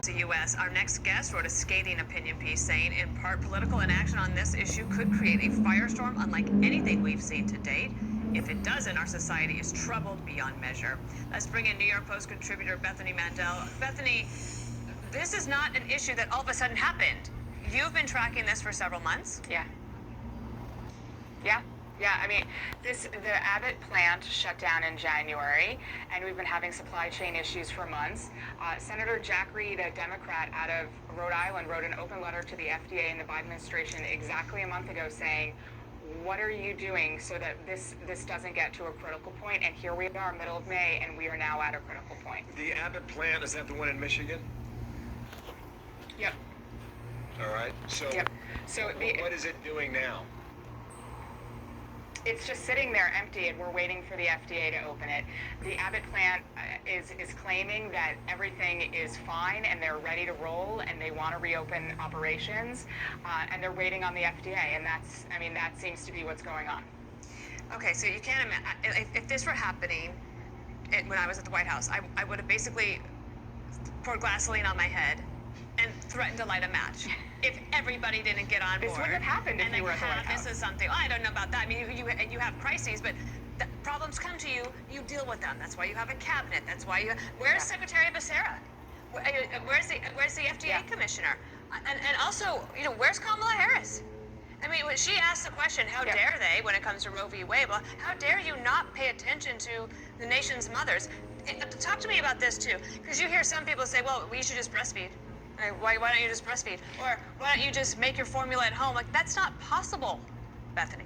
the U.S. Our next guest wrote a scathing opinion piece saying, in part, political inaction on this issue could create a firestorm unlike anything we've seen to date. If it doesn't, our society is troubled beyond measure. Let's bring in New York Post contributor Bethany Mandel. Bethany, this is not an issue that all of a sudden happened. You've been tracking this for several months. Yeah, I mean, the Abbott plant shut down in January, and we've been having supply chain issues for months. Senator Jack Reed, a Democrat out of Rhode Island, wrote an open letter to the FDA and the Biden administration exactly a month ago saying, what are you doing so that this doesn't get to a critical point? And here we are, middle of May, and we are now at a critical point. The Abbott plant, is that the one in Michigan? Yep. All right. So, Yep. So what is it doing now? It's just sitting there empty, and we're waiting for the FDA to open it. The Abbott plant is claiming that everything is fine and they're ready to roll and they want to reopen operations, and they're waiting on the FDA. And that seems to be what's going on. Okay, so you can't imagine, if this were happening when I was at the White House, I would have basically poured gasoline on my head and threatened to light a match if everybody didn't get on board. This wouldn't have happened if you were at the White House. This is something, I don't know about that. I mean, you have crises, but the problems come to you, you deal with them. That's why you have a cabinet. That's why where's Secretary Becerra? Where's the FDA commissioner? And also, where's Kamala Harris? I mean, when she asked the question, how dare they, when it comes to Roe v. Wade, well, how dare you not pay attention to the nation's mothers? Talk to me about this, too, because you hear some people say, well, we should just breastfeed. Why don't you just breastfeed? Or why don't you just make your formula at home? Like, that's not possible, Bethany.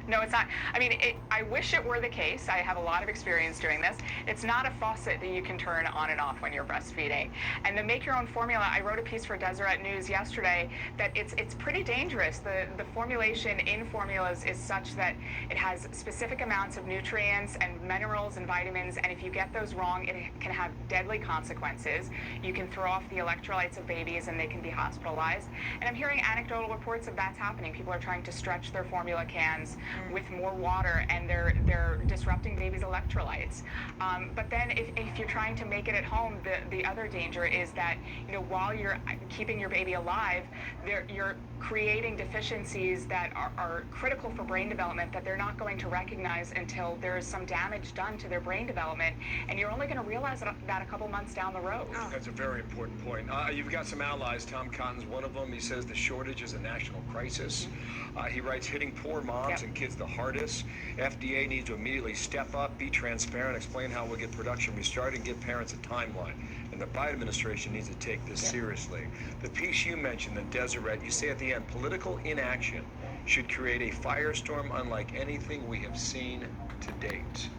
No, it's not. I mean, I wish it were the case. I have a lot of experience doing this. It's not a faucet that you can turn on and off when you're breastfeeding. And the make your own formula, I wrote a piece for Deseret News yesterday that it's pretty dangerous. The formulation in formulas is such that it has specific amounts of nutrients and minerals and vitamins, and if you get those wrong, it can have deadly consequences. You can throw off the electrolytes of babies and they can be hospitalized. And I'm hearing anecdotal reports of that's happening. People are trying to stretch their formula cans with more water, and they're disrupting babies' electrolytes. But then if you're trying to make it at home, the other danger is that while you're keeping your baby alive, you're creating deficiencies that are critical for brain development that they're not going to recognize until there's some damage done to their brain development, and you're only going to realize that a couple months down the road. That's a very important point. You've got some allies. Tom Cotton's one of them. He says the shortage is a national crisis. He writes, hitting poor moms and kids the hardest. FDA needs to immediately step up, be transparent, explain how we'll get production restarted, and give parents a timeline. And the Biden administration needs to take this seriously. The piece you mentioned, the Deseret, you say at the end, political inaction should create a firestorm unlike anything we have seen to date.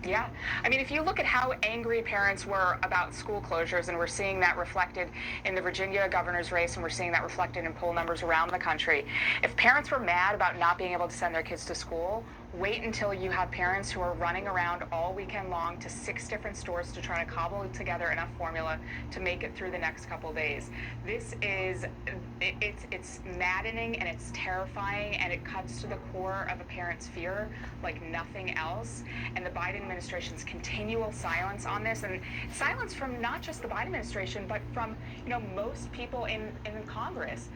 Yeah. I mean, if you look at how angry parents were about school closures, and we're seeing that reflected in the Virginia governor's race, and we're seeing that reflected in poll numbers around the country. If parents were mad about not being able to send their kids to school, wait until you have parents who are running around all weekend long to 6 different stores to try to cobble together enough formula to make it through the next couple of days. This is, it's maddening and it's terrifying, and it cuts to the core of a parent's fear like nothing else. And the Biden administration's continual silence on this, and silence from not just the Biden administration, but from most people in Congress.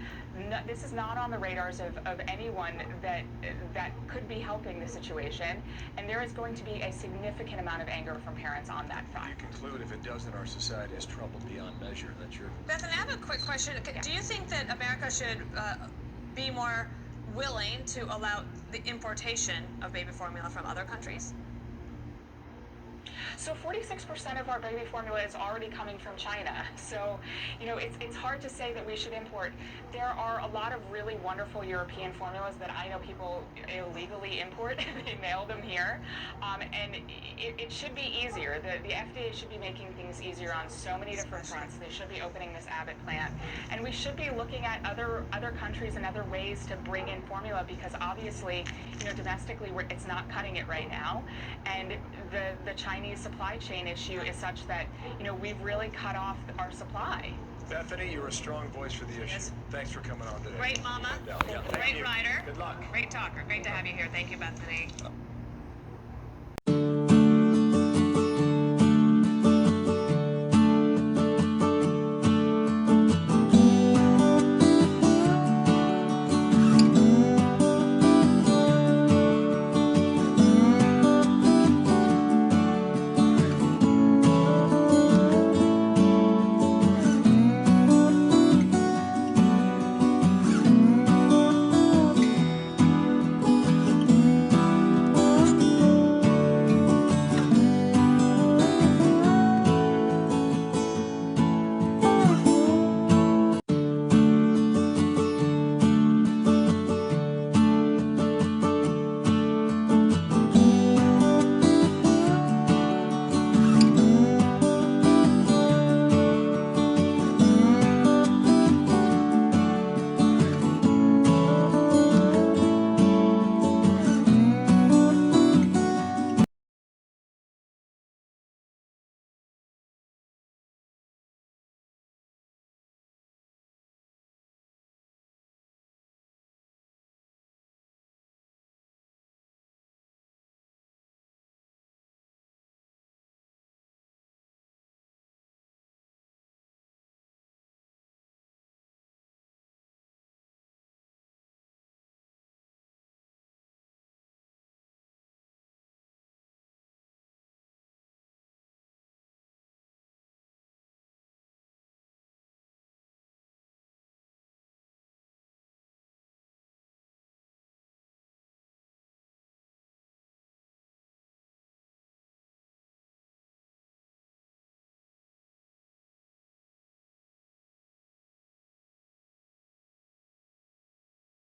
No, this is not on the radars of anyone that could be helping the situation, and there is going to be a significant amount of anger from parents on that front. You conclude, if it doesn't, our society is troubled beyond measure. That's your... Bethany, I have a quick question. Do you think that America should be more willing to allow the importation of baby formula from other countries? So 46% of our baby formula is already coming from China. So, it's hard to say that we should import. There are a lot of really wonderful European formulas that I know people illegally import. They mail them here. And it should be easier. The FDA should be making things easier on so many different fronts. They should be opening this Abbott plant. And we should be looking at other countries and other ways to bring in formula, because obviously, domestically, it's not cutting it right now. And the Chinese supply chain issue is such that, we've really cut off our supply. Bethany, you're a strong voice for the issue. Thanks for coming on today. Great mama, Yeah, great writer, Good luck. great talker. Great to have you here. Thank you, Bethany.